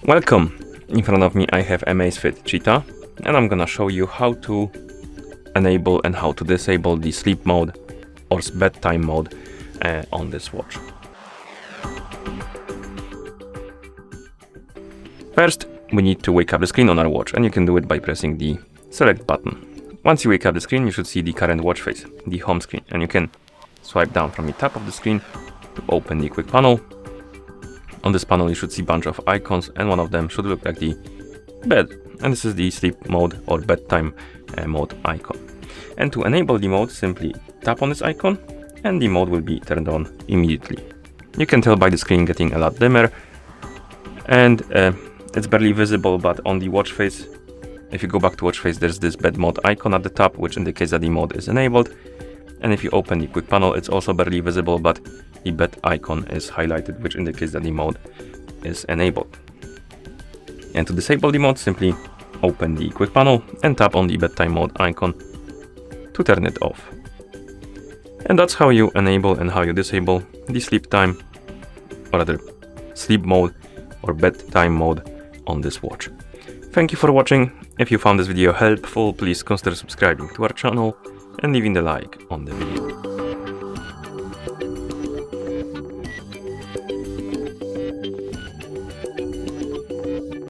Welcome! In front of me I have AMAZFIT Cheetah, and I'm gonna show you how to enable and how to disable the sleep mode or bedtime mode on this watch. First, we need to wake up the screen on our watch, and you can do it by pressing the select button. Once you wake up the screen, you should see the current watch face, the home screen, and you can swipe down from the top of the screen to open the quick panel. On this panel you should see a bunch of icons, and one of them should look like the bed, and this is the sleep mode or bedtime mode icon. And to enable the mode, simply tap on this icon and the mode will be turned on immediately. You can tell by the screen getting a lot dimmer, and it's barely visible, but on the watch face, if you go back to watch face, there's this bed mode icon at the top, which indicates that the mode is enabled. And if you open the quick panel, it's also barely visible, but the bed icon is highlighted, which indicates that the mode is enabled. And to disable the mode, simply open the quick panel and tap on the bedtime mode icon to turn it off. And that's how you enable and how you disable the sleep time, or rather sleep mode or bedtime mode on this watch. Thank you for watching. If you found this video helpful, please consider subscribing to our channel and leaving the like on the video.